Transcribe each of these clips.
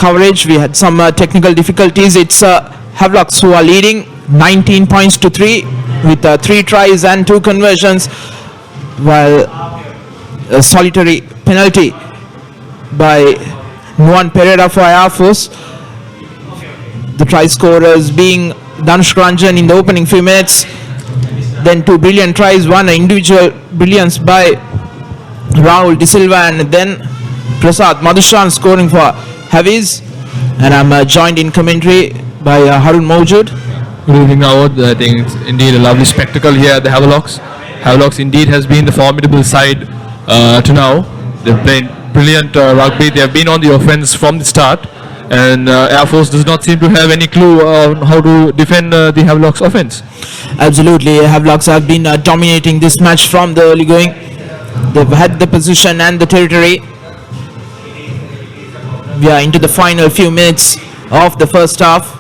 coverage. We had some technical difficulties. It's Havelocks who are leading 19 points to 3 with 3 tries and 2 conversions, while a solitary penalty by Nuan Pereira for Air Force. The try scorers being Danush Ranjan in the opening few minutes, then 2 brilliant tries, 1 individual brilliance by Rahul De Silva, and then Prasad Madhushan scoring for Havies. And I'm joined in commentary by Harun Mawjood. Good evening, Nawad. I think it's indeed a lovely spectacle here at the Havelocks. Havelocks indeed has been the formidable side to now. They've played brilliant rugby. They have been on the offense from the start, and Air Force does not seem to have any clue on how to defend the Havelocks offense. Absolutely, Havelocks have been dominating this match from the early going. They've had the position and the territory. We are into the final few minutes of the first half.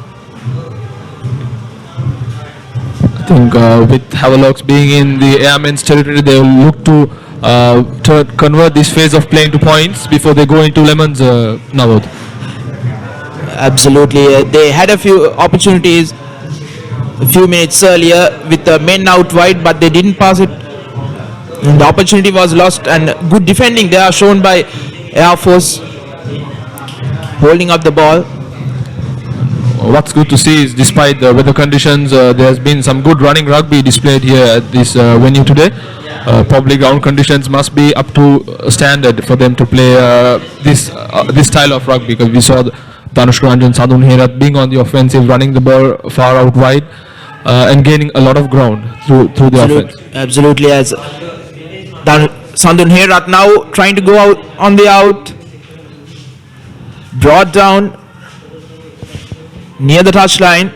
I think with Havelocks being in the Airmen's territory, they will look to convert this phase of playing to points before they go into Lemons, Nawad. Absolutely, they had a few opportunities a few minutes earlier with the men out wide, but they didn't pass it, and the opportunity was lost. And good defending they are shown by Air Force, holding up the ball. What's good to see is, despite the weather conditions, there has been some good running rugby displayed here at this venue today. Probably ground conditions must be up to standard for them to play this style of rugby, because we saw Danush Ranjan, Sadhun Herat being on the offensive, running the ball far out wide and gaining a lot of ground through the offense. Absolutely, as Sadhun Herat now trying to go out on the out, brought down near the touchline.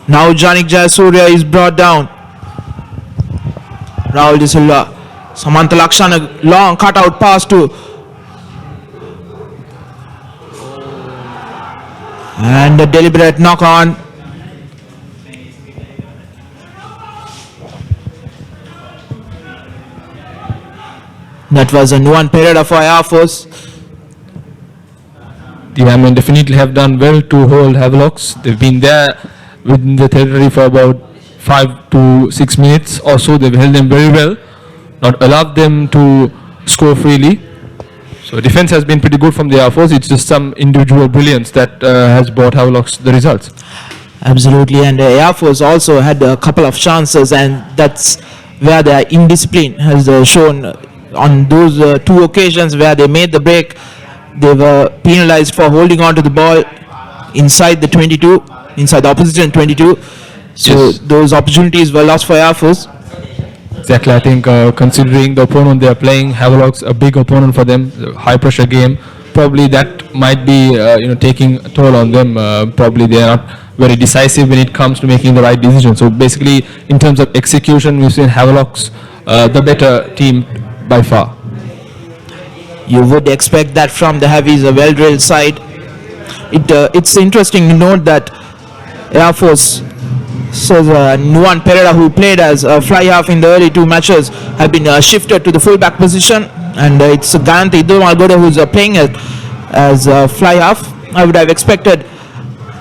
Now Janik Jayasurya is brought down. Rahul De Silva, Samantha Lakshan, a long cut-out pass to, and a deliberate knock-on. That was a Nuan Pereira for Air Force. The Airmen definitely have done well to hold Havelocks. They've been there within the territory for about 5 to 6 minutes or so. They've held them very well, not allowed them to score freely. So defense has been pretty good from the Air Force. It's just some individual brilliance that has brought Havelocks the results. Absolutely, and Air Force also had a couple of chances, and that's where their indiscipline has shown. On those 2 occasions where they made the break, they were penalized for holding on to the ball inside the 22, inside the opposition 22. So yes, those opportunities were lost for Air Force. Exactly, I think considering the opponent they are playing, Havelocks, a big opponent for them, high pressure game, probably that might be taking a toll on them. Probably they are not very decisive when it comes to making the right decision. So basically, in terms of execution, we've seen Havelocks the better team by far. You would expect that from the Heavies, a well-drilled side. It's interesting to note that Air Force, so Nuan Pereira, who played as a fly half in the early 2 matches, have been shifted to the full-back position, and it's Ganti Malgoda who's playing as a fly half. I would have expected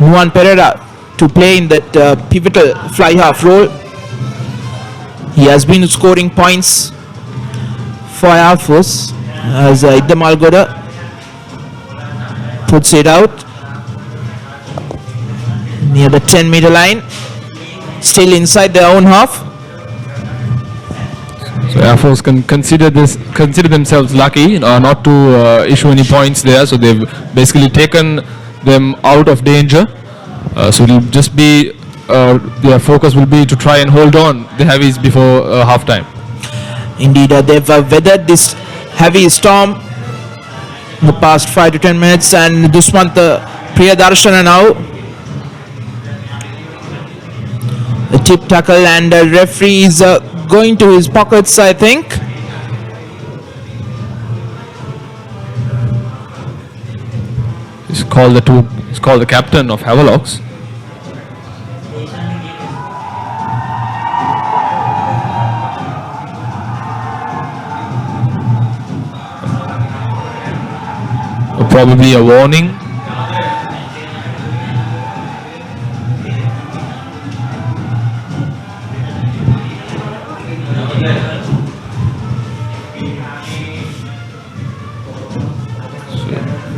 Nuan Pereira to play in that pivotal fly half role. He has been scoring points for Air Force as Idam Algoda puts it out near the 10-meter line, still inside their own half. So Air Force can consider themselves lucky not to issue any points there. So they've basically taken them out of danger. So it'll just be their focus will be to try and hold on the Heavies before half time. Indeed, they've weathered this heavy storm in the past 5 to 10 minutes, and Dushmant Priyadarshana now the tip tackle, and the referee is going to his pockets, I think. It's called the captain of Havelocks. Probably a warning.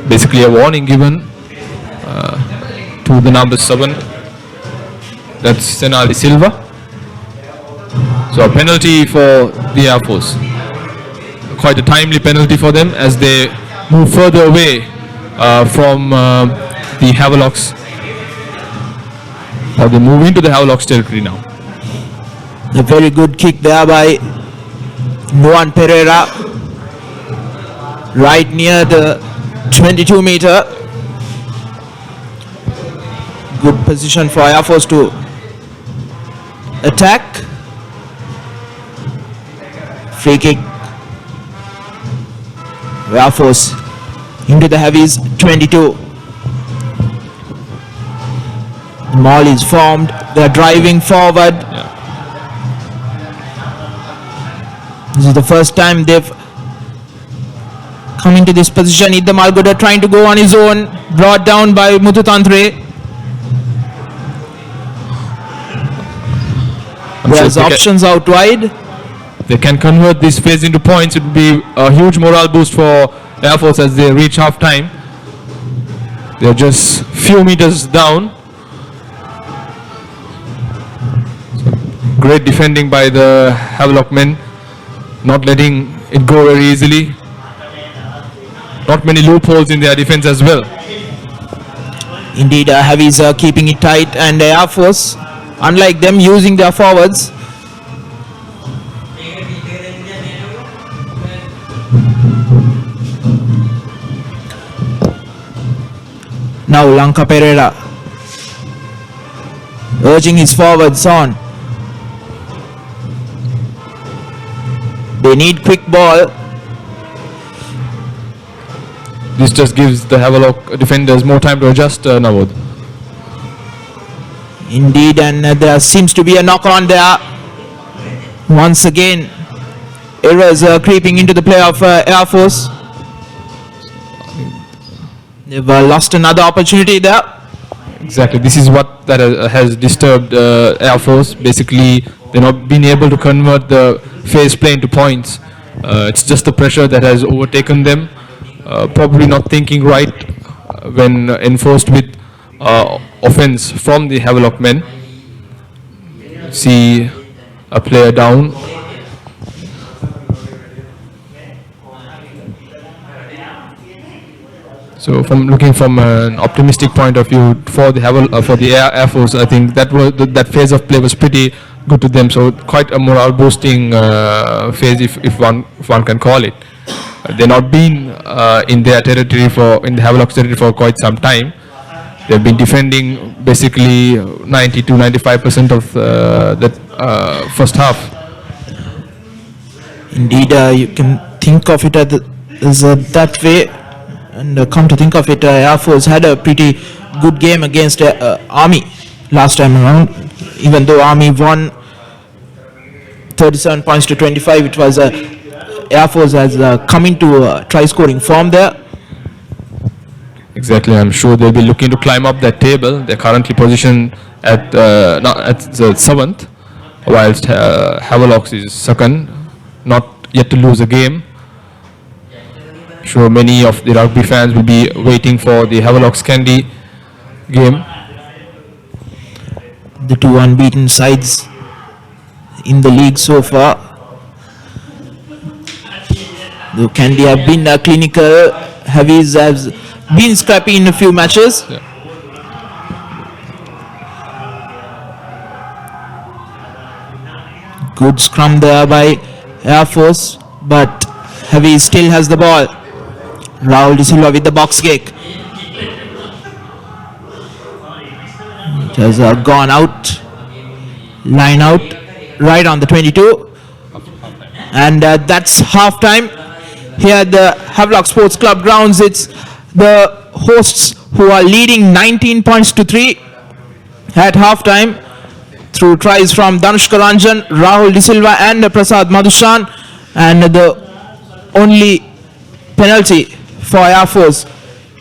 Basically a warning given to the number 7. That's Senali Silva. So a penalty for the Air Force. Quite a timely penalty for them as they move further away from the Havelocks. Or they move into the Havelocks territory now. A very good kick there by Nuan Pereira. Right near the 22 meter. Good position for Air Force to attack. Free kick. Air Force into the heavies, 22. The maul is formed. They are driving forward. This is the first time they've come into this position. Idda Malgoda trying to go on his own. Brought down by Muthutantre. There's options out wide. They can convert this phase into points. It would be a huge morale boost for Air Force as they reach half time. They're just few meters down. Great defending by the Havelock men, not letting it go very easily. Not many loopholes in their defense as well. Indeed, heavies are keeping it tight, and Air Force, unlike them, using their forwards. Now Lanka Pereira urging his forwards on. They need quick ball. This just gives the Havelock defenders more time to adjust, Navod. Indeed, and there seems to be a knock on there. Once again, errors creeping into the play of Air Force. They've lost another opportunity there. Exactly. This is what that has disturbed Air Force. Basically, they're not being able to convert the phase play into points. It's just the pressure that has overtaken them. Probably not thinking right when enforced with offense from the Havelock men. See a player down. So, from looking from an optimistic point of view for the Air Force, I think that was that phase of play was pretty good to them. So, quite a morale boosting phase, if one can call it. They've not been in their territory in the Havelock territory for quite some time. They've been defending basically 90 to 95% of the first half. Indeed, you can think of it as that way. And come to think of it, Air Force had a pretty good game against Army last time around. Even though Army won 37 points to 25, it was Air Force has come into try-scoring form there. Exactly, I'm sure they'll be looking to climb up that table. They're currently positioned at the 7th, whilst Havelock is second, not yet to lose a game. Sure, many of the rugby fans will be waiting for the Havelock Candy game. The two unbeaten sides in the league so far. The Candy have been clinical. Heavies have been scrappy in a few matches. Yeah. Good scrum there by Air Force, but Heavies still has the ball. Rahul De Silva with the box kick. It has gone out, line out, right on the 22. And that's half time. Here at the Havelock Sports Club grounds, it's the hosts who are leading 19 points to 3 at half time through tries from Danushka Ranjan, Rahul De Silva and Prasad Madhushan. And the only penalty for Air Force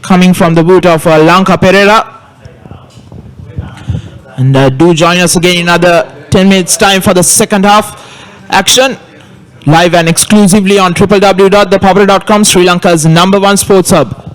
coming from the boot of Lanka Pereira. And do join us again in another 10 minutes time for the second half action. Live and exclusively on www.thepapare.com, Sri Lanka's #1 sports hub.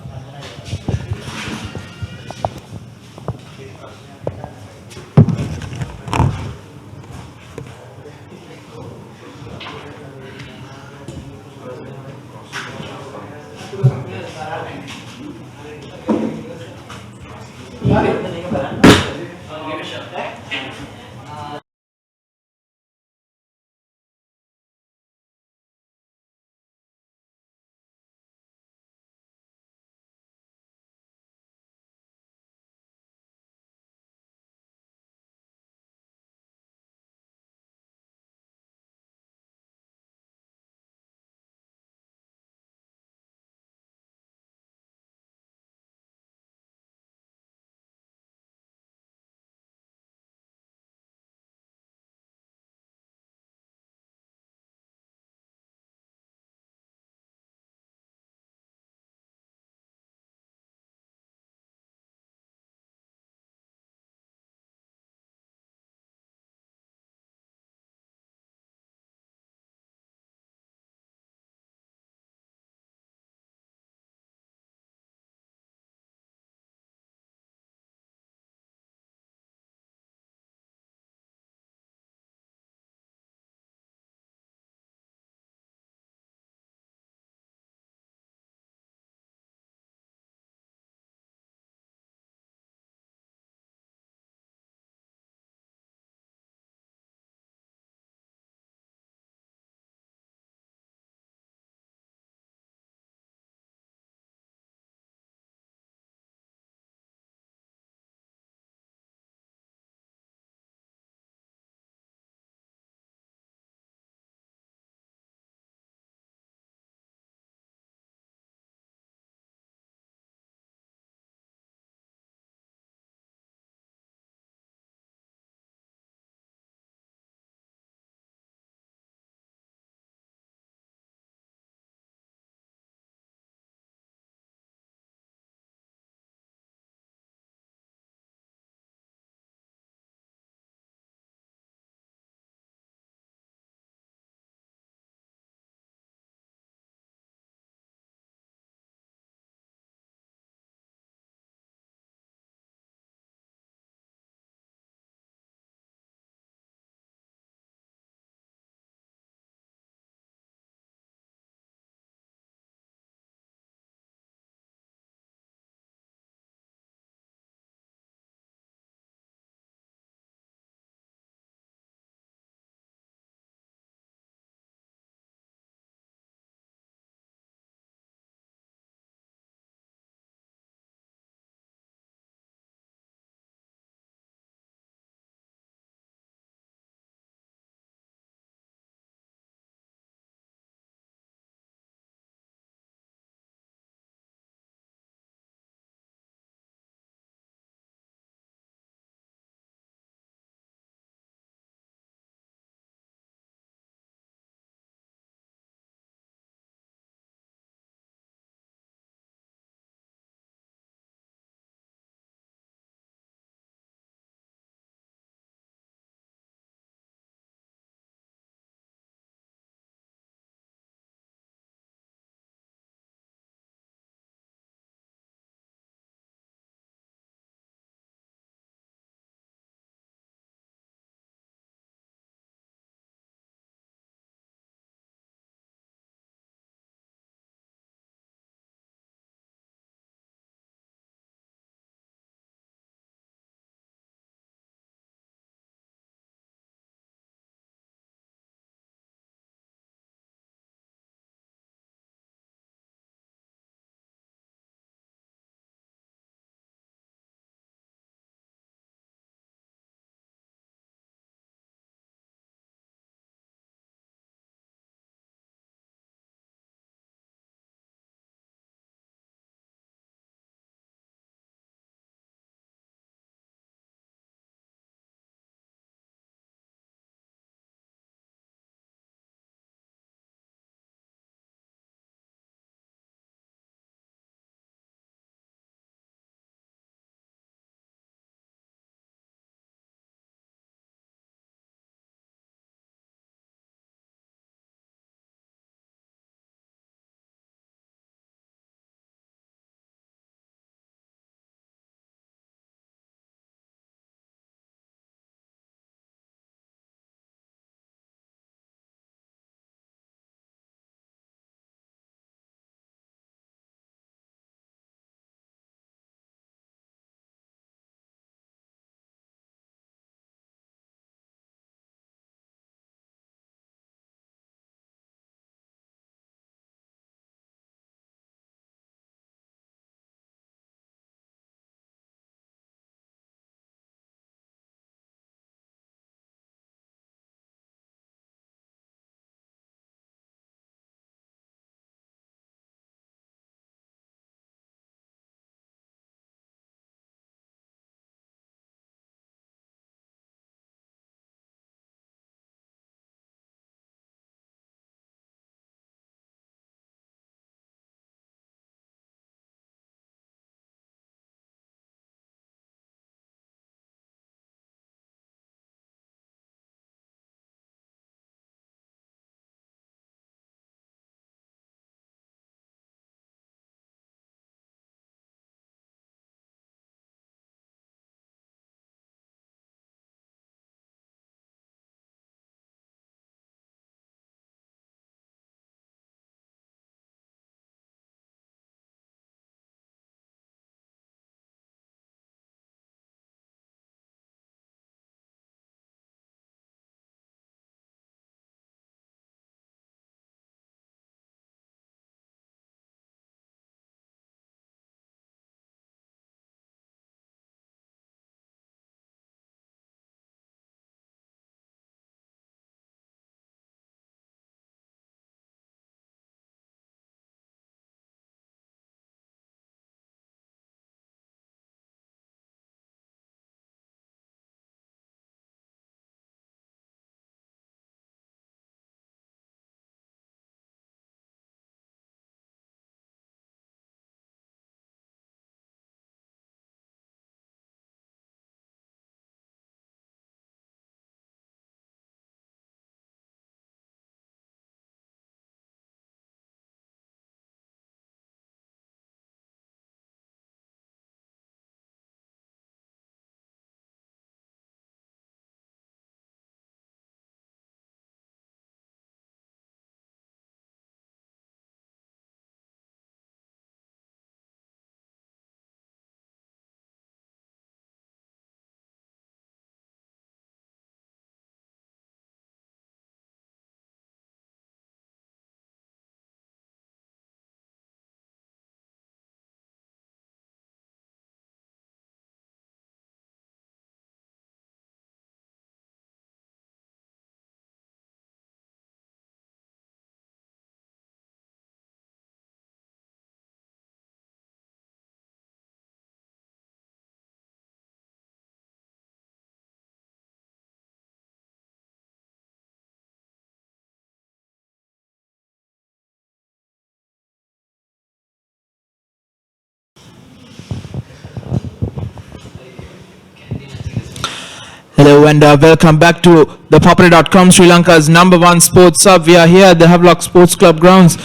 Hello and welcome back to ThePapare.com, Sri Lanka's #1 sports hub. We are here at the Havelock Sports Club grounds.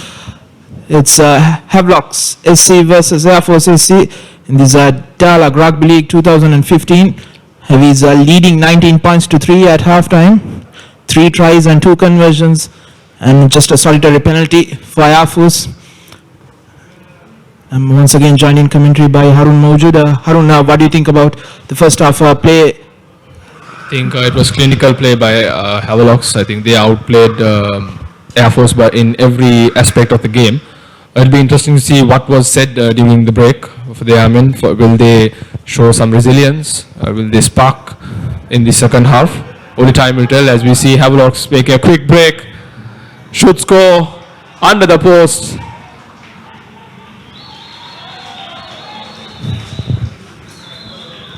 It's Havelock's SC versus Air Force SC in this Dialog Rugby League 2015. He's leading 19 points to 3 at halftime. 3 tries and 2 conversions and just a solitary penalty for Air Force. I'm once again joined in commentary by Harun Mawjood. Harun, what do you think about the first half play? I think it was clinical play by Havelocks. I think they outplayed Air Force in every aspect of the game. It'll be interesting to see what was said during the break for the Airmen. Will they show some resilience? Will they spark in the second half? Only time will tell as we see Havelocks make a quick break. Should score under the post.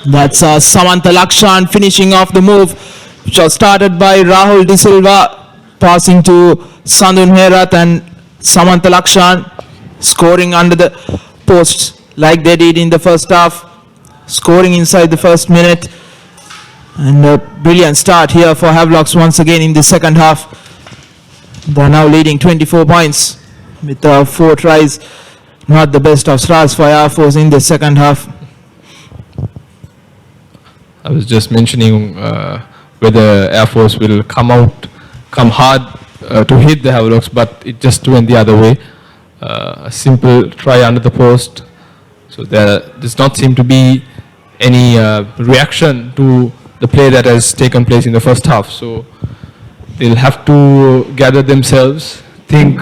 That's Samantha Lakshan finishing off the move, which was started by Rahul De Silva, passing to Sandun Herath, and Samantha Lakshan scoring under the posts like they did in the first half, scoring inside the first minute. And a brilliant start here for Havelocks once again in the second half. They are now leading 24 points with 4 tries. Not the best of starts for Air Force in the second half. I was just mentioning whether Air Force will come hard to hit the Havelocks, but it just went the other way. A simple try under the post. So there does not seem to be any reaction to the play that has taken place in the first half. So they'll have to gather themselves, think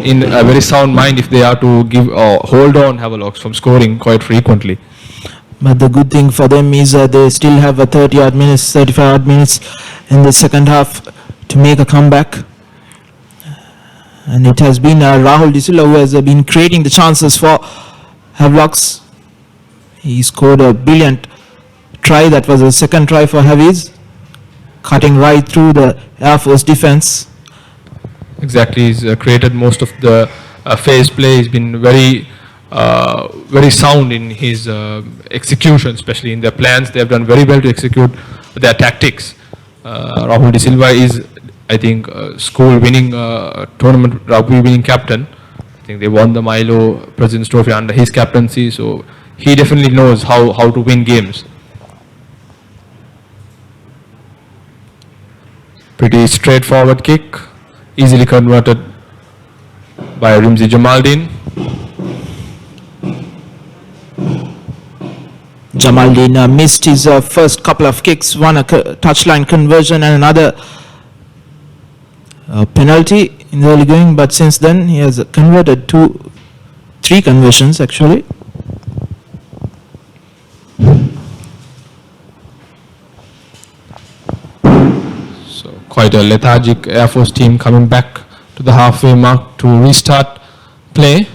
in a very sound mind if they are to give or hold on Havelocks from scoring quite frequently. But the good thing for them is they still have a 30-odd minutes, 35-odd minutes in the second half to make a comeback. And it has been Rahul De Silva who has been creating the chances for Havelocks. He scored a brilliant try. That was a second try for Havies, cutting right through the Air Force defense. Exactly, he's created most of the phase play. He's been very sound in his execution, especially in their plans. They have done very well to execute their tactics. Rahul De Silva is, I think, school winning, tournament rugby winning captain. I think they won the Milo President's Trophy under his captaincy, so he definitely knows how to win games. Pretty straightforward kick, easily converted by Rimzi Jamaldin. Jamaldin missed his first couple of kicks, one a touchline conversion and another penalty in the early going, but since then he has converted 3 conversions actually. So quite a lethargic Air Force team coming back to the halfway mark to restart play.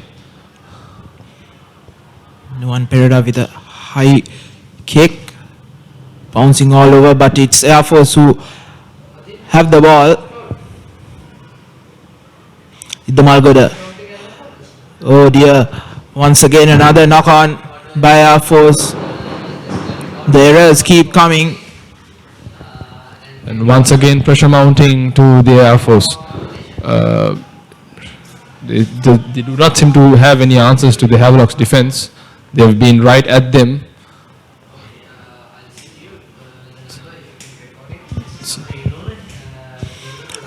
Nuwan Perera with a high kick, bouncing all over, but it's Air Force who have the ball. Iddamalgoda. Oh dear, once again another knock on by Air Force. The errors keep coming. And once again pressure mounting to the Air Force. They do not seem to have any answers to the Havelocks defense. They've been right at them.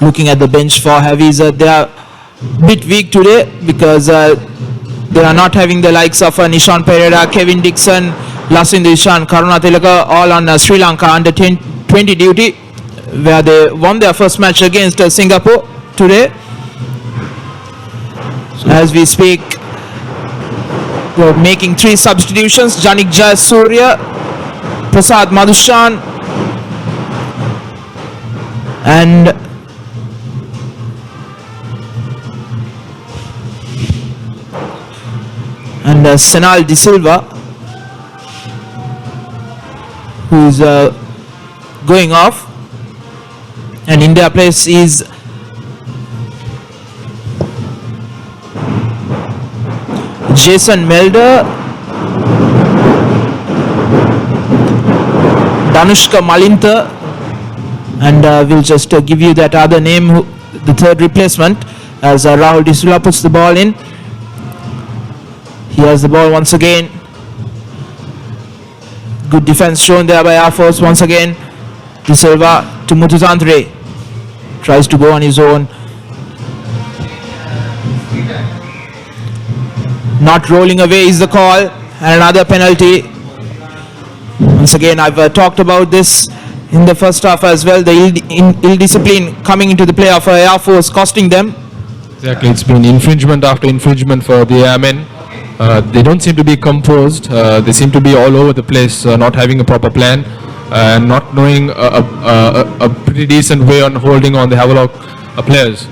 Looking at the bench for Havies, they are a bit weak today because they are not having the likes of Nishan Pereira, Kevin Dixon, Lasindu Ishan, Karuna Tilaka, all on Sri Lanka under 20 duty, where they won their first match against Singapore today. So as we speak, we're making 3 substitutions. Janik Jayasuriya, Prasad Madhushan, and Senal De Silva, who is going off, and in their place is Jason Melder, Danushka Malinta, And we'll just give you that other name, the third replacement, as Rahul De Silva puts the ball in. He has the ball once again. Good defense shown there by Air Force once again. De Silva to Mutuzandre. Tries to go on his own. Not rolling away is the call. And another penalty. Once again, I've talked about this in the first half as well. The ill discipline coming into the play of Air Force, costing them. Exactly, it's been infringement after infringement for the airmen. They don't seem to be composed. They seem to be all over the place, not having a proper plan, and not knowing a pretty decent way on holding on the Havelock players.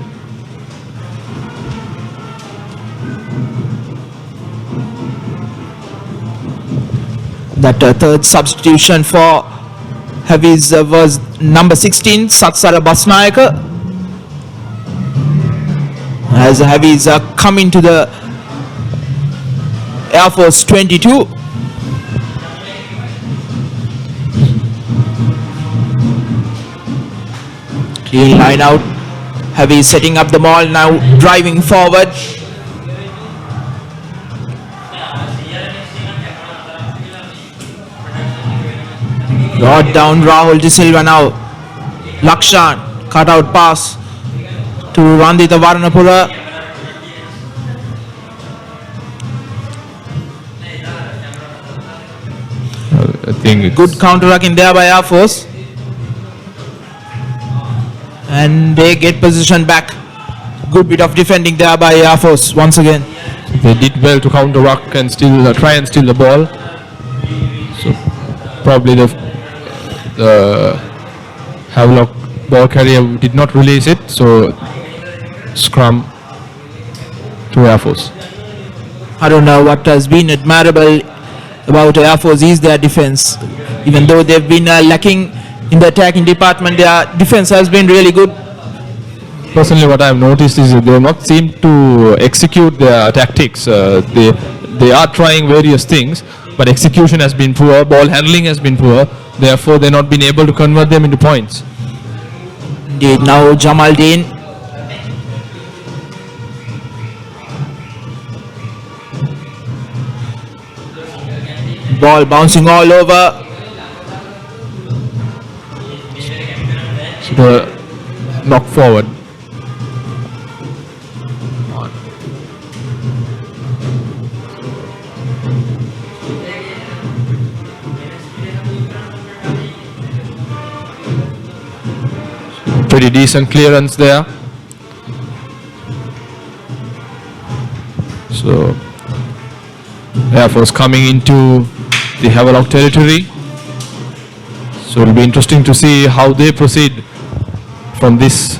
That third substitution for Heavies was number 16, Satsara Basnayaka. As Heavies come into the Air Force 22. Clean line out. Heavies setting up the ball, now driving forward. Brought down Rahul De Silva now. Lakshan, cut out pass to Randita Varanapura. I think Good counter-attacking there by Air Force. And they get position back. Good bit of defending there by Air Force once again. they did well to counter-ruck and still try and steal the ball. So probably the Havelock ball carrier did not release it, so scrum to Air Force. I don't know what has been admirable about Air Force is their defense. Even though they've been lacking in the attacking department, their defense has been really good. Personally, what I have noticed is that they have not seemed to execute their tactics. They are trying various things, but execution has been poor, ball handling has been poor. Therefore, they've not been able to convert them into points. Indeed, now Jamaldeen. Ball bouncing all over. So the knock forward. Pretty decent clearance there. So Air Force coming into the Havelock territory. So it'll be interesting to see how they proceed from this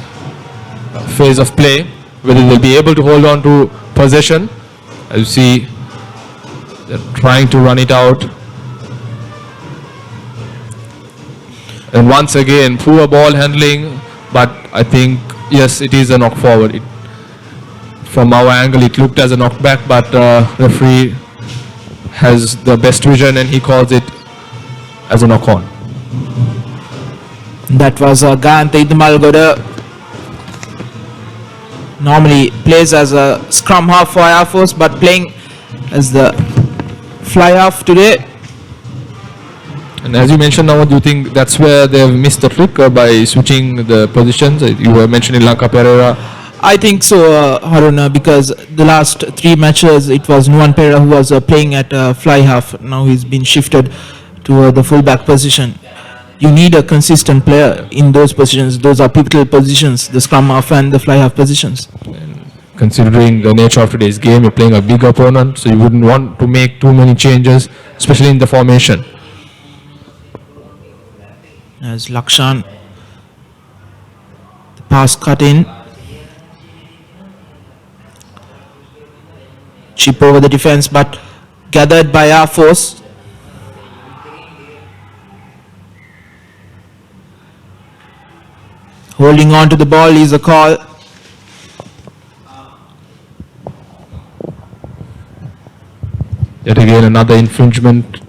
phase of play, whether they'll be able to hold on to possession. As you see, they're trying to run it out. And once again, poor ball handling, but I think, yes, it is a knock forward. From our angle, it looked as a knockback, but referee has the best vision and he calls it as a knock on. That was Gayanta Idmalgoda. Normally plays as a scrum half for Air Force, but playing as the fly half today. And as you mentioned now, do you think that's where they've missed the trick by switching the positions? You were mentioning Lanka Pereira. I think so, Haruna, because the last three matches it was Nuwan Pereira who was playing at fly half. Now he's been shifted to the fullback position. You need a consistent player in those positions. Those are pivotal positions, the scrum half and the fly half positions. And considering the nature of today's game, you're playing a big opponent, so you wouldn't want to make too many changes, especially in the formation. As Lakshan, the pass cut in. Chip over the defense, but gathered by Air Force. Holding on to the ball is a call. Yet again, another infringement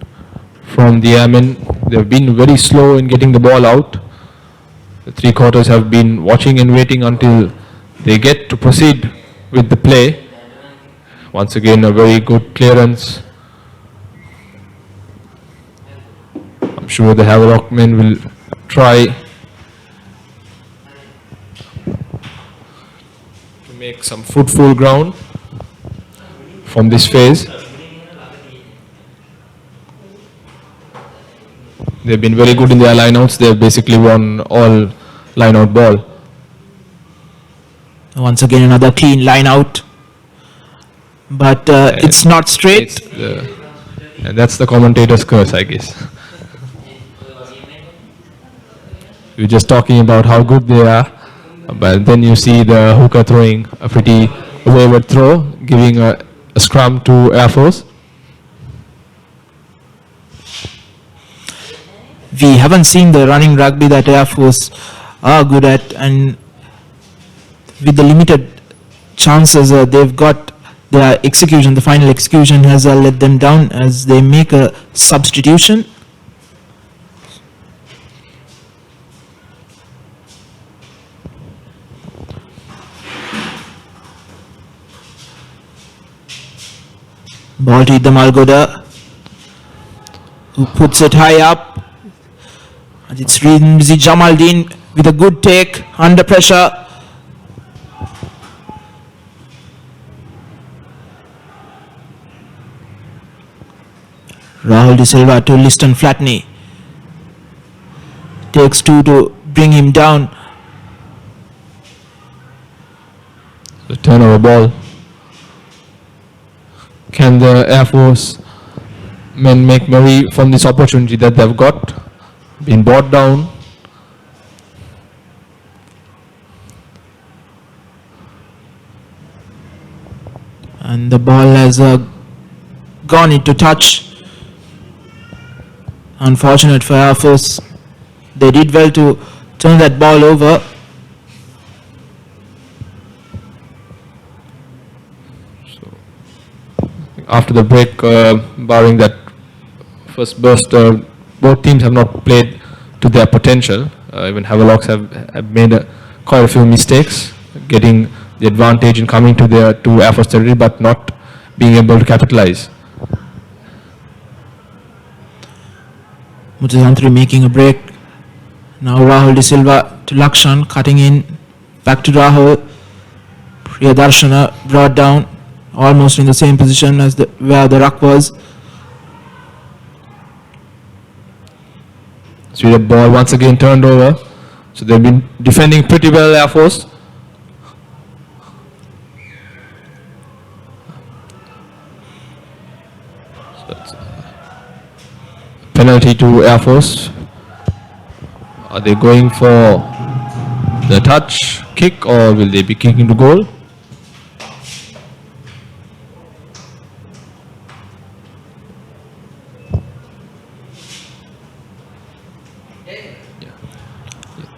from the airmen. They've been very slow in getting the ball out. The three quarters have been watching and waiting until they get to proceed with the play. Once again, a very good clearance. I'm sure the Havelock men will try to make some fruitful ground from this phase. They've been very good in their lineouts. They've basically won all lineout ball. Once again, another clean line out. But it's not straight. And that's the commentator's curse, I guess. We're just talking about how good they are, but then you see the hooker throwing a pretty wayward throw, giving a scrum to Air Force. We haven't seen the running rugby that Air Force are good at, and with the limited chances they've got, their execution, the final execution has let them down as they make a substitution. Ball to the Malgoda, who puts it high up. And it's Rinzi Jamaldeen with a good take under pressure. Rahul De Silva to Liston Flatney. Takes two to bring him down. The turnover ball. Can the Air Force men make merry from this opportunity that they've got? Been brought down. And the ball has gone into touch. Unfortunate for Air Force. They did well to turn that ball over. After the break, barring that first burst, both teams have not played to their potential. Even Havelocks have made quite a few mistakes, getting the advantage in coming to their Air Force territory, but not being able to capitalize. Mutazantri making a break. Now Rahul De Silva to Lakshan, cutting in, back to Rahul. Priyadarshana brought down, almost in the same position as where the ruck was. So the ball once again turned over. So they've been defending pretty well, Air Force. So it's penalty to Air Force. Are they going for the touch kick, or will they be kicking to goal?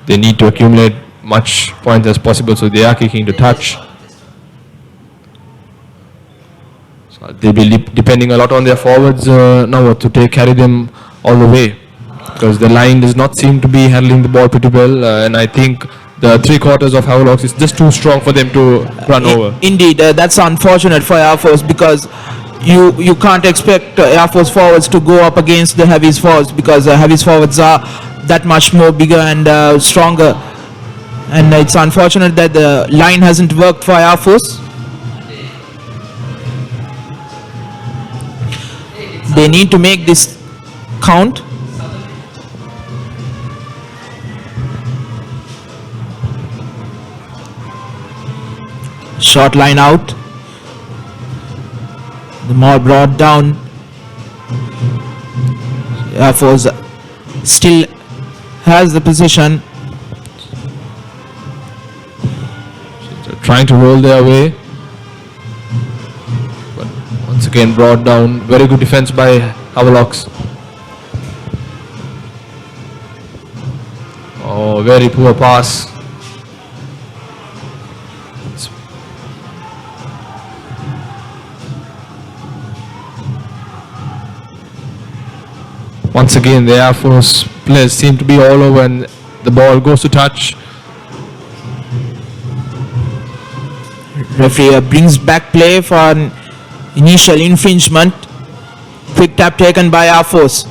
They need to accumulate much points as possible, so they are kicking to touch. So they'll be depending a lot on their forwards now to carry them all the way, because the line does not seem to be handling the ball pretty well, and I think the three quarters of Havelocks is just too strong for them to run over. Indeed, that's unfortunate for Air Force, because you can't expect Air Force forwards to go up against the Heavies forwards, because Heavies forwards are that much more bigger and stronger, and it's unfortunate that the line hasn't worked for Air Force. They need to make this count. Short line out. The ball brought down. Air Force still has the position. So trying to roll their way, but once again brought down. Very good defense by Havelocks. Oh, very poor pass. Once again, the Air Force players seem to be all over, and the ball goes to touch. Referee brings back play for an initial infringement. Quick tap taken by Air Force.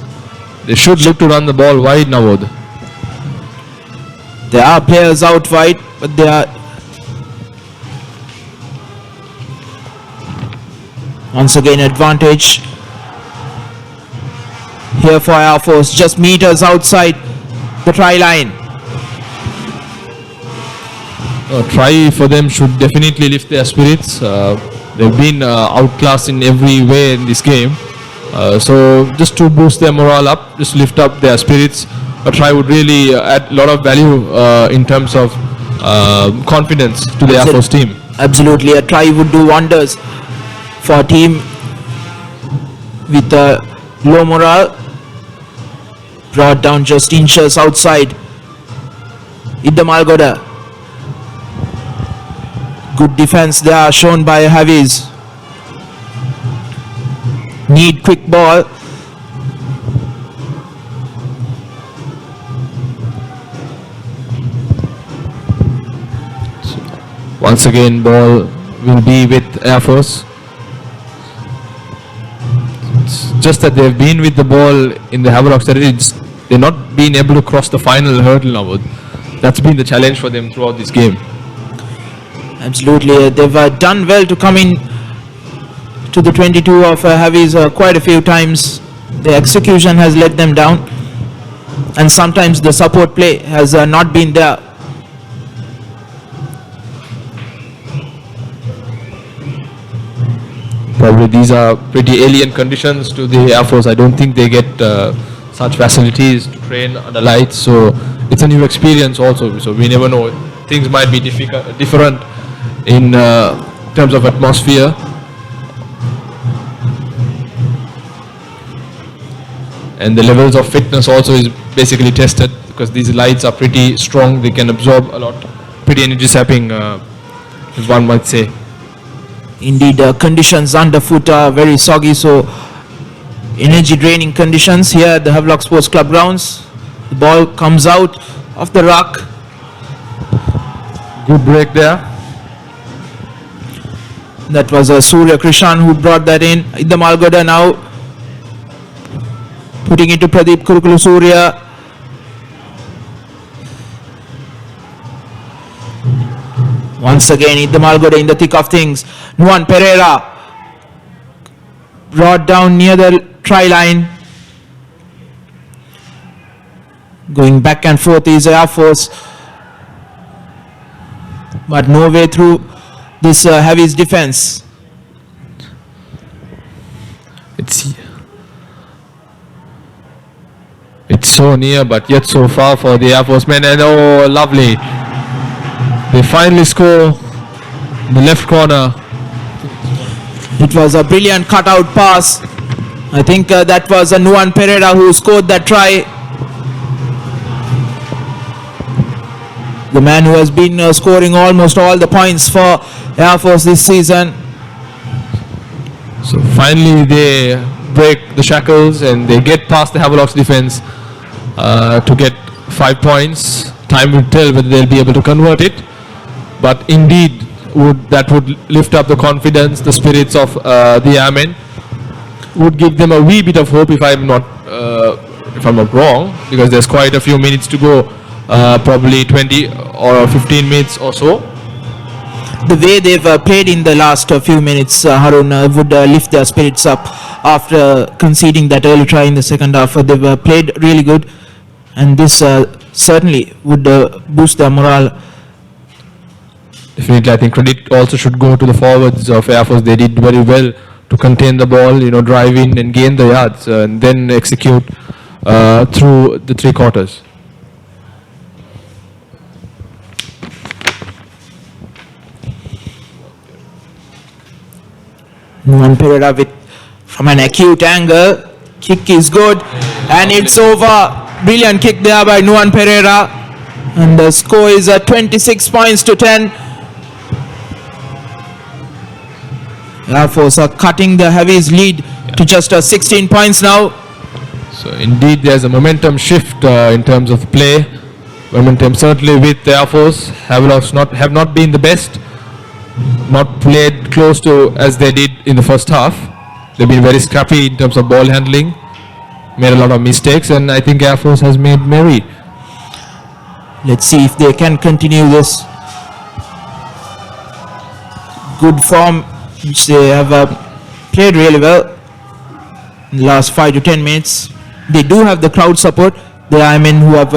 They should look to run the ball wide now. There are players out wide, but they are once again advantage here for Air Force, just meters outside the try line. A try for them should definitely lift their spirits. They've been outclassed in every way in this game. So just to boost their morale up, just lift up their spirits, a try would really add a lot of value in terms of confidence to the Air Force team. Absolutely, a try would do wonders for a team with low morale. Brought down just inches outside. Idda Malgoda. Good defense there shown by Havies. Need quick ball. Once again, ball will be with Air Force. It's just that they've been with the ball in the Havelock territory. They're not been able to cross the final hurdle now. That's been the challenge for them throughout this game. Absolutely, they've done well to come in to the 22 of Havies quite a few times. The execution has let them down, and sometimes the support play has not been there. Probably these are pretty alien conditions to the Air Force. I don't think they get such facilities to train under lights, so it's a new experience also. So we never know, things might be different in terms of atmosphere. And the levels of fitness also is basically tested, because these lights are pretty strong. They can absorb a lot, pretty energy sapping, as one might say. Indeed, conditions underfoot are very soggy, so energy draining conditions here at the Havelock Sports Club grounds. The ball comes out of the ruck. Good break there. That was Surya Krishan who brought that in. Idda Malgoda now putting it to Pradeep Kurukulu Surya. Once again, Idda Malgoda in the thick of things. Nuan Pereira brought down near the try line. Going back and forth is Air Force, but no way through this Havies defense. It's so near, but yet so far for the Air Force men. And oh, lovely! They finally score in the left corner. It was a brilliant cutout pass. I think that was Nuan Pereira who scored that try. The man who has been scoring almost all the points for Air Force this season. So finally they break the shackles and they get past the Havelock's defense to get 5 points. Time will tell whether they'll be able to convert it. But indeed, that would lift up the confidence, the spirits of the airmen. Would give them a wee bit of hope if I'm not wrong, because there's quite a few minutes to go, probably 20 or 15 minutes or so. The way they've played in the last few minutes, Harun, would lift their spirits up after conceding that early try in the second half. They've played really good, and this certainly would boost their morale. Definitely, I think credit also should go to the forwards of Air Force. They did very well to contain the ball, drive in and gain the yards, and then execute through the three quarters. Nuan Pereira from an acute angle. Kick is good, and it's over. Brilliant kick there by Nuan Pereira, and the score is 26 points to 10. Air Force are cutting the Havies lead to just 16 points now. So indeed, there's a momentum shift in terms of play. momentum. Certainly with the Air Force, Havelocks have not been the best, not played close to as they did in the first half. They've been very scrappy in terms of ball handling, made a lot of mistakes, and I think Air Force has made merry. Let's see if they can continue this good form which they have played really well in the last 5 to 10 minutes. They do have the crowd support. There are men who have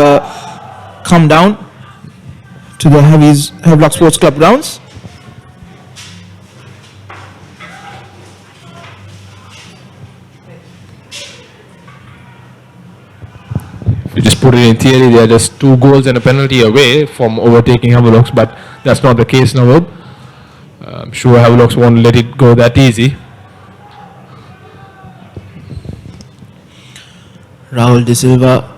come down to the Havelock Sports Club grounds. If you just put it in theory, they are just 2 goals and a penalty away from overtaking Havelocks, but that's not the case now. I'm sure Havelocks won't let it go that easy. Rahul De Silva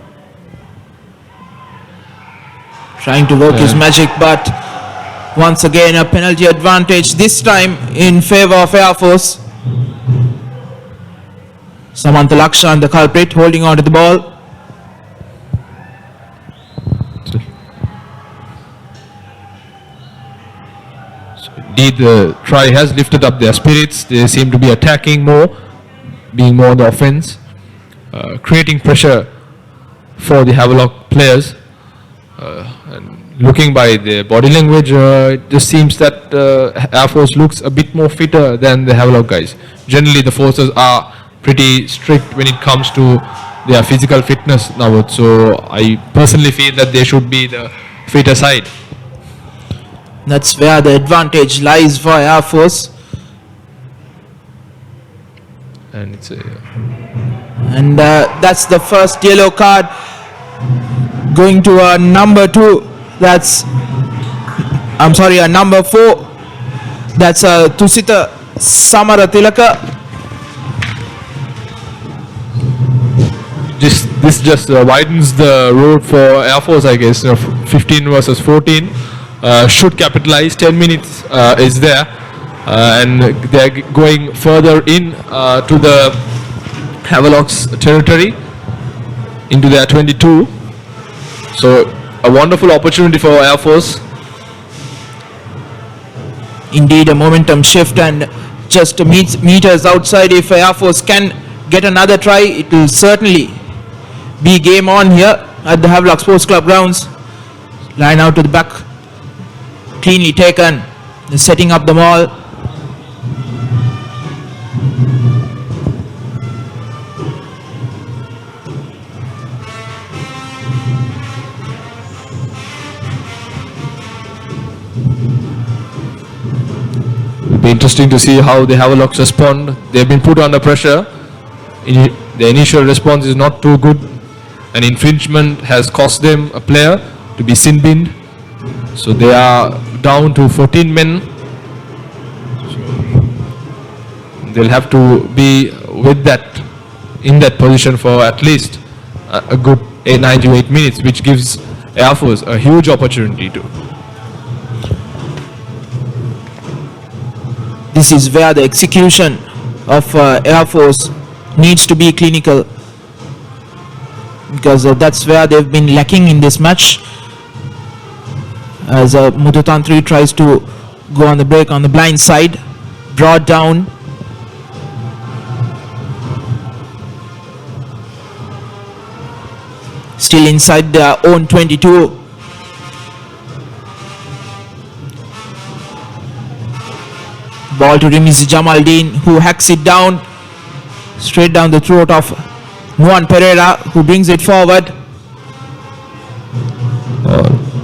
trying to work his magic, but once again a penalty advantage, this time in favor of Air Force. Samantha Lakshan, the culprit, holding on to the ball. Indeed, the try has lifted up their spirits. They seem to be attacking more, being more on the offense, creating pressure for the Havelock players. And looking by the body language, it just seems that Air Force looks a bit more fitter than the Havelock guys. Generally, the forces are pretty strict when it comes to their physical fitness now. So I personally feel that they should be the fitter side. That's where the advantage lies for Air Force. And it's And that's the first yellow card going to a number 2. That's, I'm sorry, a number 4. That's Tusita Samaratilaka. This just widens the road for Air Force, I guess. 15 versus 14. Should capitalize. 10 minutes is there, and they're going further in to the Havelock's territory, into their 22. So a wonderful opportunity for Air Force. Indeed, a momentum shift, and just meters outside, if Air Force can get another try, it will certainly be game on here at the Havelock Sports Club grounds. Line out to the back, cleanly taken, setting up the maul. It'll be interesting to see how the Havelocks respond. They've been put under pressure. The initial response is not too good. An infringement has cost them a player to be sin-binned. So they are down to 14 men. So they'll have to be with that, in that position for at least a good 9 to 8 minutes, which gives Air Force a huge opportunity to. This is where the execution of Air Force needs to be clinical, because that's where they've been lacking in this match. As Mututantri tries to go on the break on the blind side, brought down. Still inside their own 22. Ball to Rimizi Jamaldeen, who hacks it down, straight down the throat of Nuan Pereira, who brings it forward.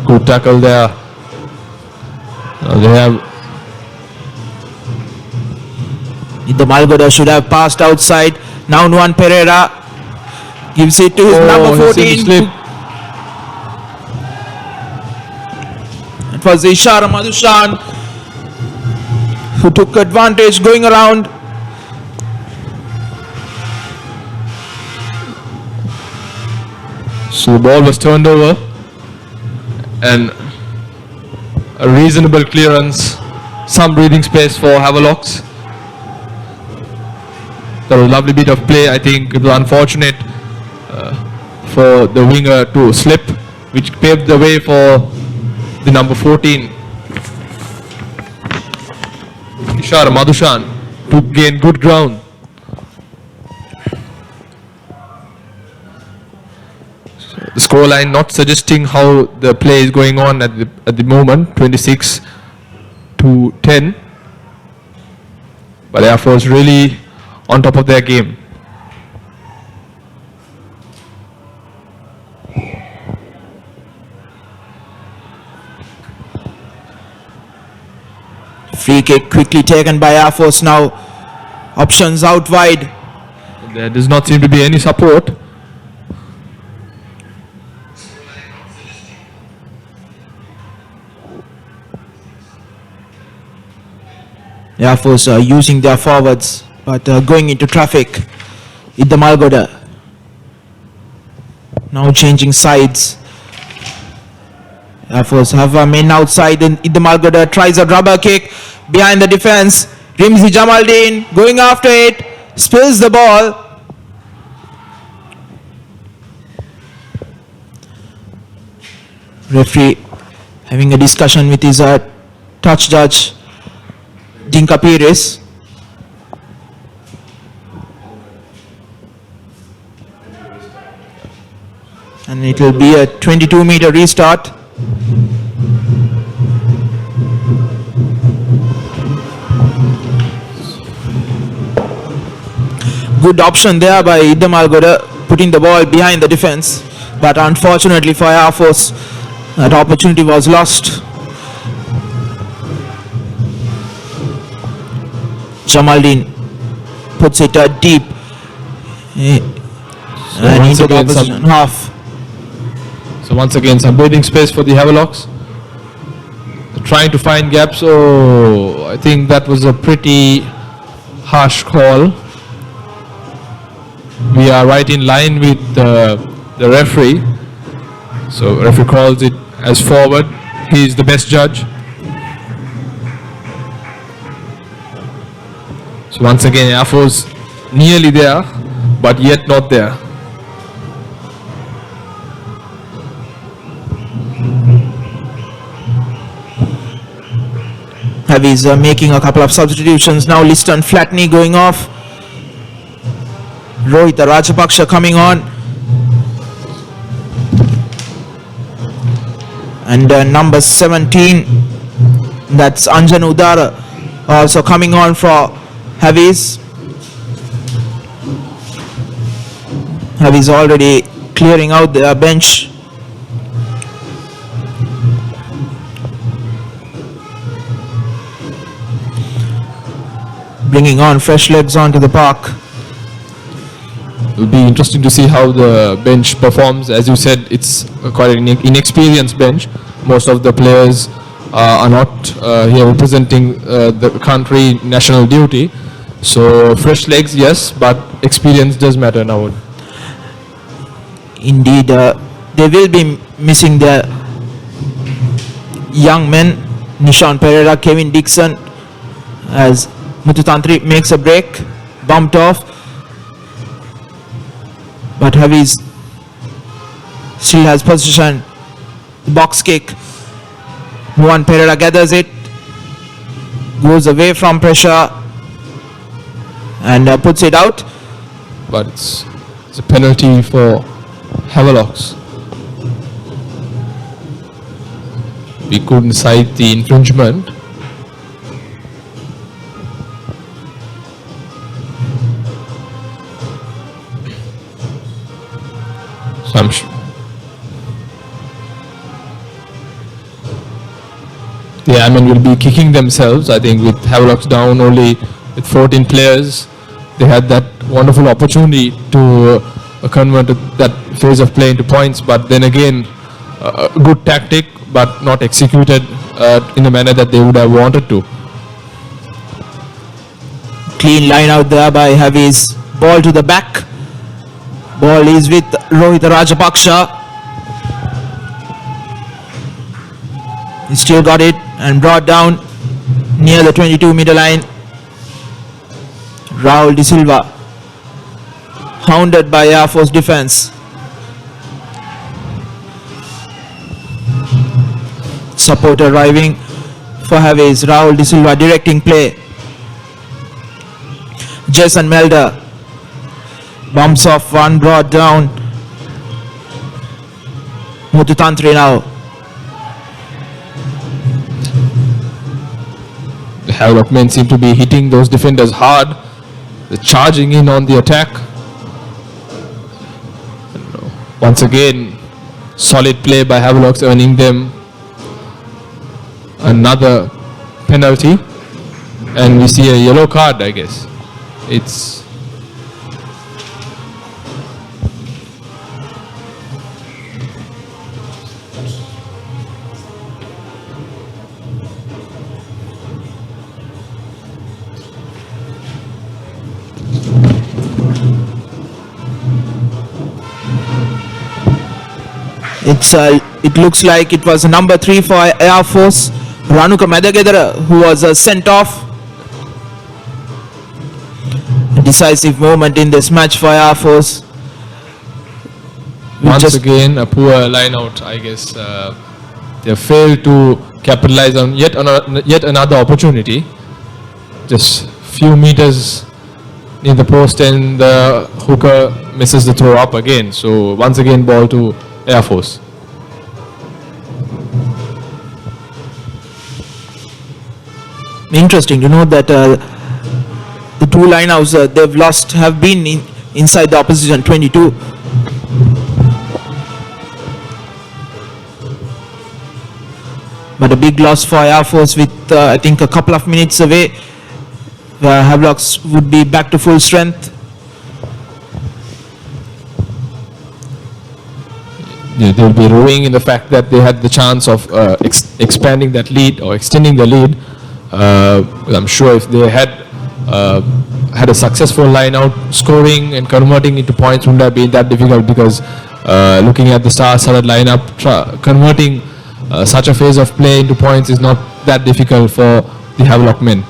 Good tackle there. They have. The Malgoda should have passed outside. Now Nuan Pereira gives it to his number 14. It was Ishara Madhushan who took advantage going around. So the ball was turned over, and a reasonable clearance, some breathing space for Havelocks. That was a lovely bit of play. I think it was unfortunate for the winger to slip which paved the way for the number 14, Ishar Madhushan, to gain good ground. The scoreline not suggesting how the play is going on at the moment, 26-10. But Air Force really on top of their game. Free kick quickly taken by Air Force now. Options out wide. There does not seem to be any support. Air Force using their forwards, but going into traffic. Idda Malgoda. Now changing sides. Air Force have a men outside, and Idda Malgoda tries a rubber kick behind the defense. Rimzi Jamaldeen going after it, spills the ball. Referee having a discussion with his touch judge, Dinka Pires. And it will be a 22-meter restart. Good option there by Idda Malgoda, putting the ball behind the defense. But unfortunately for Air Force, that opportunity was lost. Jamaldeen puts it deep and into the opposition half. So once again, some breathing space for the Havelocks. Trying to find gaps. Oh, I think that was a pretty harsh call. We are right in line with the referee. So referee calls it as forward. He is the best judge. So once again, Air Force nearly there, but yet not there. Heavies making a couple of substitutions now. Liston Flatney going off. Rohit Rajapaksha coming on. And number 17, that's Anjan Udara, also coming on for Heavies. Heavies already clearing out the bench. Bringing on fresh legs onto the park. It will be interesting to see how the bench performs. As you said, it's quite an inexperienced bench. Most of the players are not here representing the country national duty. So fresh legs, yes, but experience does matter now. Indeed, they will be missing their young men. Nishan Pereira, Kevin Dixon, as Mututantri makes a break, bumped off. But Heavies still has possession. Box kick. Juan Pereira gathers it, goes away from pressure and puts it out. But it's a penalty for Havelocks. We couldn't cite the infringement. So I'm sure the Airmen will be kicking themselves. I think with Havelocks down only with 14 players, they had that wonderful opportunity to convert that phase of play into points. But then again, a good tactic, but not executed in the manner that they would have wanted to. Clean line out there by Heavies. Ball to the back. Ball is with Rohit Rajapaksha. He still got it and brought down near the 22-meter line. Raul De Silva, hounded by Air Force defense. Support arriving for Have's. Rahul De Silva directing play. Jason Melder bumps off one, brought down. Mututantri now. The Havelock men seem to be hitting those defenders hard. They're charging in on the attack. Once again, solid play by Havelock, earning them another penalty. And we see a yellow card, I guess. It's it looks like it was number 3 for Air Force, Ranuka Madagedara, who was sent off. A decisive moment in this match for Air Force. once again a poor line out, I guess. They failed to capitalize on yet another opportunity. Just few meters in the post and the hooker misses the throw up again. So once again ball to Air Force. Interesting to note that the two lineouts they've lost have been inside the opposition 22. But a big loss for Air Force with I think a couple of minutes away. Havelocks would be back to full strength. Yeah, they'll be rueing in the fact that they had the chance of expanding that lead or extending the lead. I'm sure if they had had a successful line out, scoring and converting into points wouldn't have been that difficult, because looking at the star-studded lineup, converting such a phase of play into points is not that difficult for the Havelock men.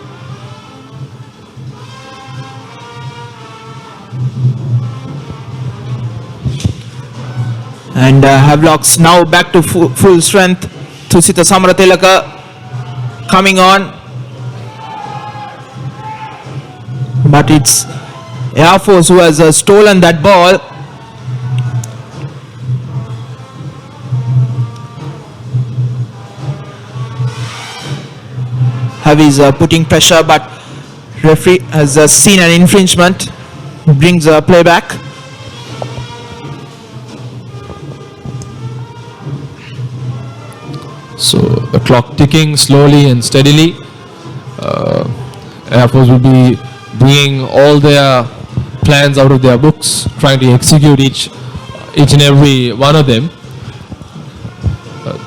And Havelocks now back to full strength. Thusita Samaratilaka coming on. But it's Air Force who has stolen that ball. Havi's putting pressure, but referee has seen an infringement. Brings a play back. So the clock ticking slowly and steadily. Air Force will be bringing all their plans out of their books, trying to execute each and every one of them.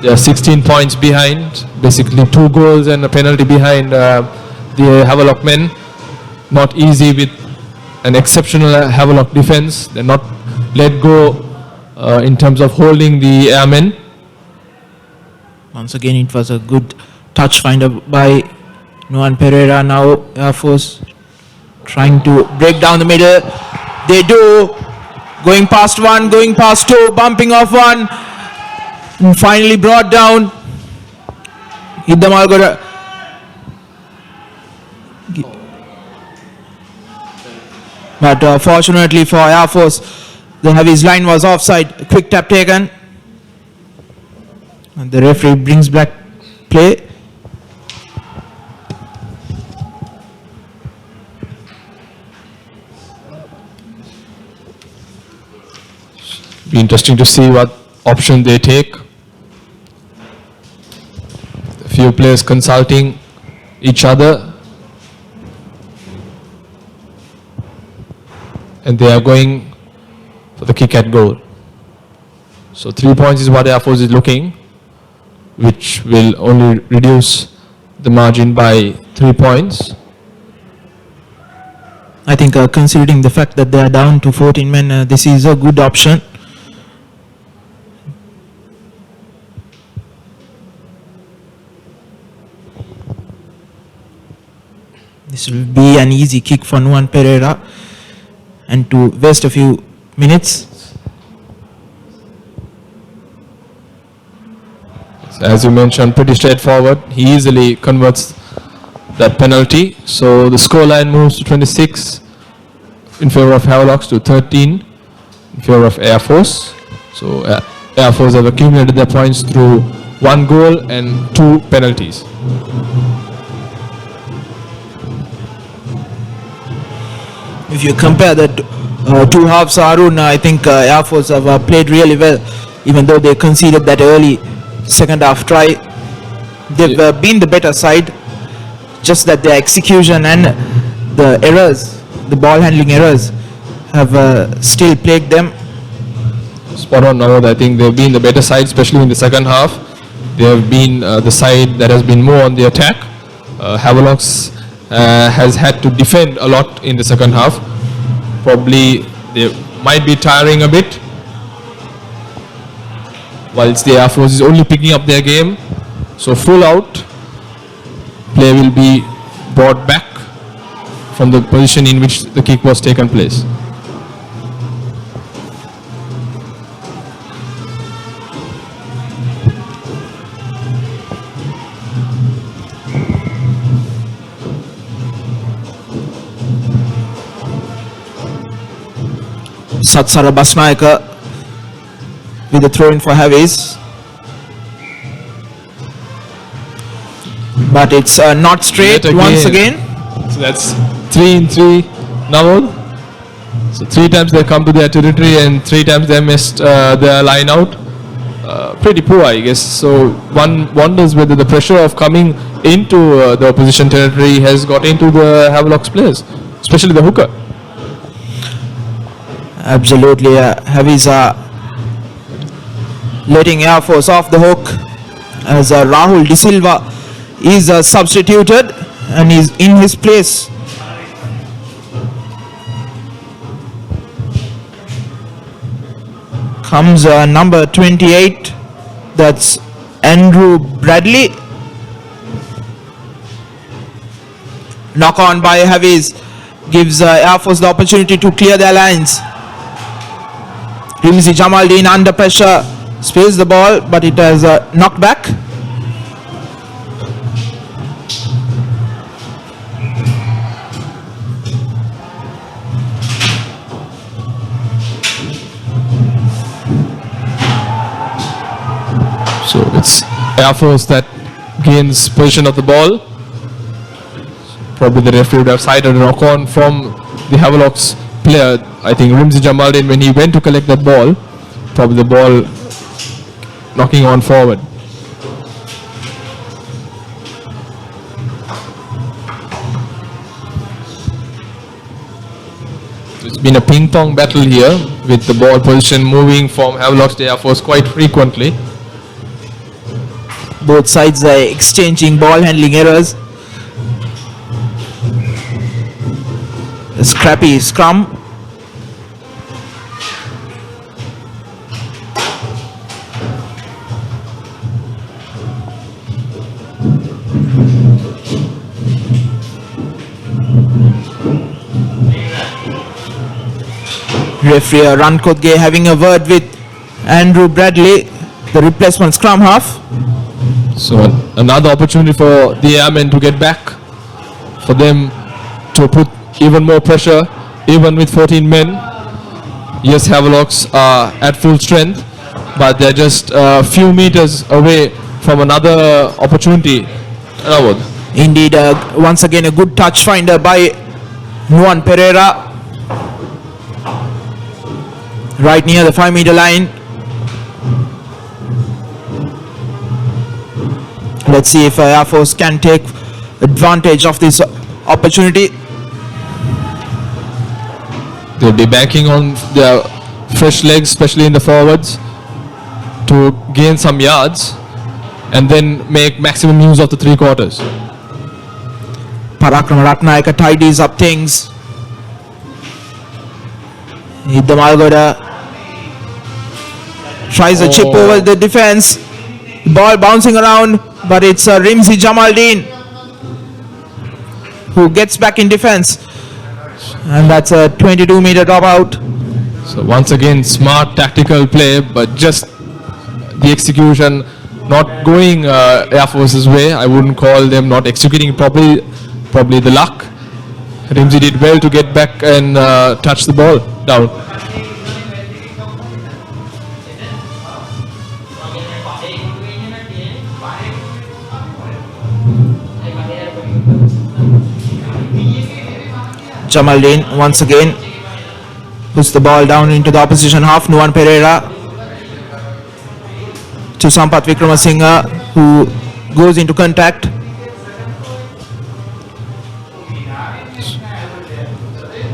They are 16 points behind, basically 2 goals and a penalty behind the Havelock men. Not easy with an exceptional Havelock defense. They're not let go in terms of holding the airmen. Once again, it was a good touch finder by Nuan Pereira. Now Air Force trying to break down the middle. They do. Going past one, going past two, bumping off one. And finally brought down. Hiddamalgoda. But fortunately for Air Force, the Havi's line was offside. Quick tap taken. And the referee brings back play. Be interesting to see what option they take. A few players consulting each other. And they are going for the kick at goal. So 3 points is what Air Force is looking, which will only reduce the margin by 3 points. I think considering the fact that they are down to 14 men, this is a good option. This will be an easy kick for Nuan Pereira, and to waste a few minutes. As you mentioned, pretty straightforward. He easily converts that penalty. So the scoreline moves to 26 in favor of Havelock to 13 in favor of Air Force. So Air Force have accumulated their points through 1 goal and 2 penalties. If you compare the two halves, Arun, I think Air Force have played really well, even though they conceded that early second half try. They've been the better side, just that their execution and the errors, the ball handling errors, have still plagued them. Spot on, Nawad. I think they've been the better side, especially in the second half. They have been the side that has been more on the attack. Havelock has had to defend a lot in the second half. Probably they might be tiring a bit, whilst the Air Force is only picking up their game. So full out play will be brought back from the position in which the kick was taken place. Satsara Basnaika with the throw in for Havis. But it's not straight once again. So that's 3 in 3 now. So 3 times they come to their territory and 3 times they missed their line out. Pretty poor, I guess. So one wonders whether the pressure of coming into the opposition territory has got into the Havelock's players, especially the hooker. Absolutely, Havis are letting Air Force off the hook as Rahul De Silva is substituted and is in his place. Comes number 28, that's Andrew Bradley. Knock on by Havis gives Air Force the opportunity to clear their lines. Rimzi Jamaldeen under pressure spills the ball, but it has knocked back. So it's Air Force that gains possession of the ball. Probably the referee would have cited a knock-on from the Havelock's player. I think Rimzi Jamaldeen, when he went to collect that ball, probably the ball knocking on forward. It's been a ping-pong battle here with the ball position moving from Havelock to Air Force quite frequently. Both sides are exchanging ball handling errors. A scrappy scrum. Referee Ran Kodge having a word with Andrew Bradley, the replacement scrum half. So another opportunity for the Airmen to get back, for them to put even more pressure, even with 14 men. Yes, Havelocks are at full strength, but they're just a few meters away from another opportunity. Indeed, once again a good touch finder by Nuan Pereira. Right near the 5-meter line. Let's see if Air Force can take advantage of this opportunity. They'll be banking on their fresh legs, especially in the forwards, to gain some yards and then make maximum use of the 3 quarters. Parakram Ratnayaka tidies up things. Malgoda tries a chip over the defense. Ball bouncing around, but it's Rimzi Jamaldeen who gets back in defense. And that's a 22-meter dropout. So once again, smart tactical play, but just the execution not going Air Force's way. I wouldn't call them not executing properly. Probably the luck. Rimsey did well to get back and touch the ball down. Jamaldeen once again puts the ball down into the opposition half. Nuwan Pereira to Sampath Wickramasinghe, who goes into contact.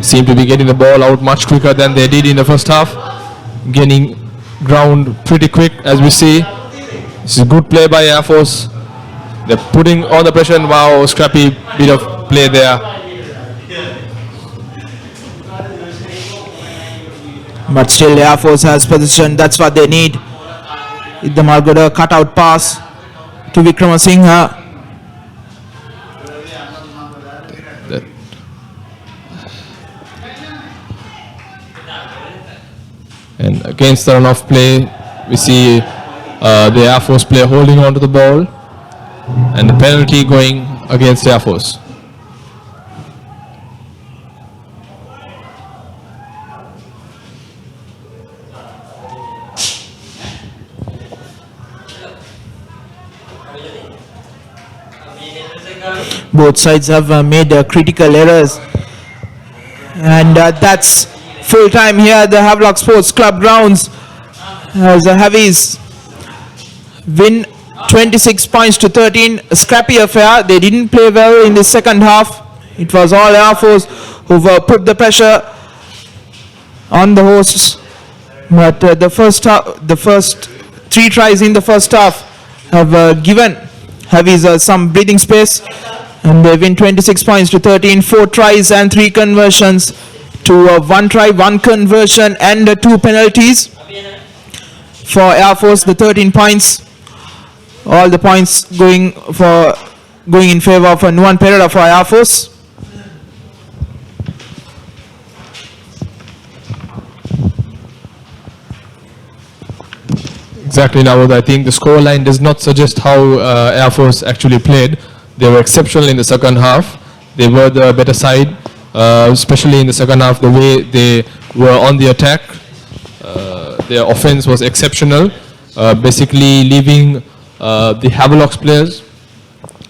Seem to be getting the ball out much quicker than they did in the first half. Gaining ground pretty quick, as we see. This is good play by Air Force. They're putting all the pressure, and wow, scrappy bit of play there. But still Air Force has position. That's what they need. The Margoda cutout pass to Wickramasinghe. And against the run-off play, we see the Air Force player holding on to the ball, and the penalty going against Air Force. Both sides have made critical errors, and that's full time here at the Havelock Sports Club grounds as the Heavies win 26 points to 13. A scrappy affair. They didn't play well in the second half. It was all Air Force who put the pressure on the hosts, but the first 3 tries in the first half have given Heavies some breathing space, and they win 26 points to 13. 4 tries and 3 conversions to 1 try, 1 conversion and 2 penalties for Air Force. The 13 points, all the points going in favor of Nuwan Pereira for Air Force. Exactly, Nawad. I think the scoreline does not suggest how Air Force actually played. They were exceptional in the second half. They were the better side, especially in the second half. The way they were on the attack, their offense was exceptional, basically leaving the Havelock's players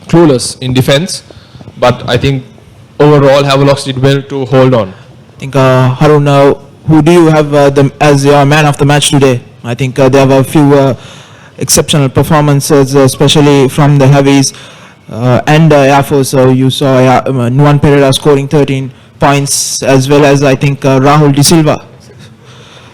clueless in defense. But I think overall Havelocks did well to hold on. I think Harun, who do you have as your man of the match today? I think there have a few exceptional performances, especially from the Heavies and Air Force. So you saw Nuwan Pereira scoring 13 points, as well as I think Rahul De Silva.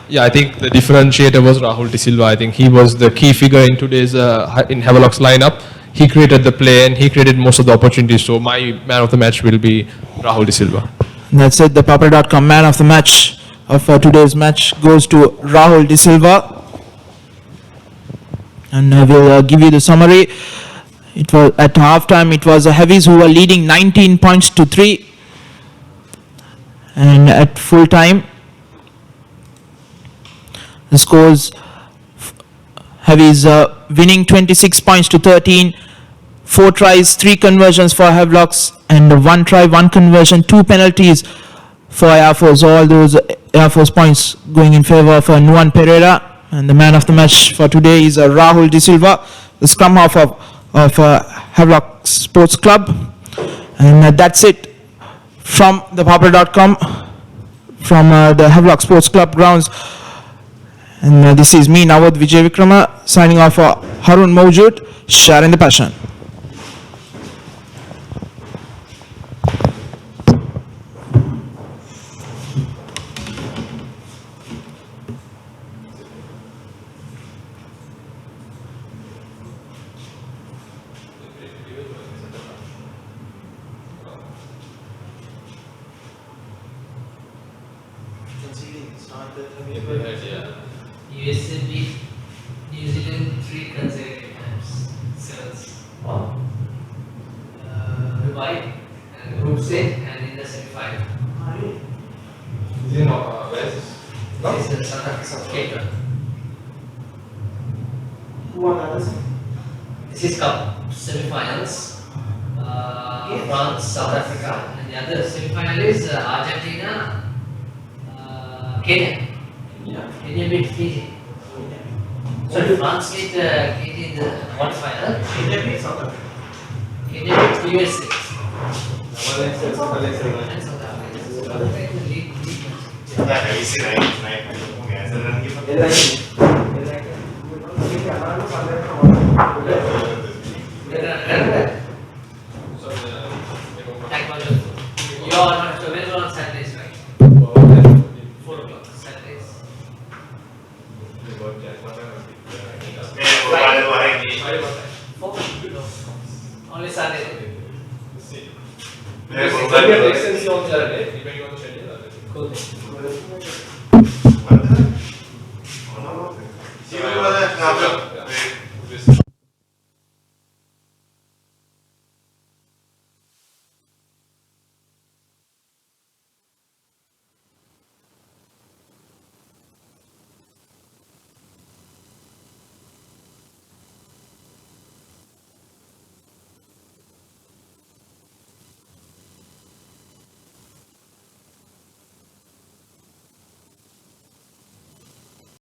Yeah, I think the differentiator was Rahul De Silva. I think he was the key figure in today's in Havelock's lineup. He created the play and he created most of the opportunities. So my man of the match will be Rahul De Silva. And that's it. ThePapare.com man of the match of today's match goes to Rahul De Silva. And we'll give you the summary. It was at halftime. It was the Heavies who were leading 19 points to 3, and at full time, the scores: Heavies winning 26 points to 13. 4 tries, 3 conversions for Havelocks, and 1 try, 1 conversion, 2 penalties for Air Force. All those Air Force points going in favor of Nuwan Pereira. And the man of the match for today is Rahul De Silva, the scrum half of Havelock Sports Club. And that's it from ThePapare.com, from the Havelock Sports Club grounds. And this is me, Nawad Vijay Vikrama, signing off for Harun Mawjood, sharing the passion. USA beat New Zealand 3 consecutive times. Sevens. Wow. Dubai and group stage and in the semi-final. This is South Africa. Who won that? This is Cup semi-finals. France, South Africa, and the other semi-final is Argentina, Kenya. Kenya beat Fiji. So France beat Fiji in the quarterfinal. Kenya beat South Africa. Kenya beat USA. And South Africa. South Africa in the league. You are not available on Saturdays, right? 4 o'clock, Saturdays. Only Saturday. See you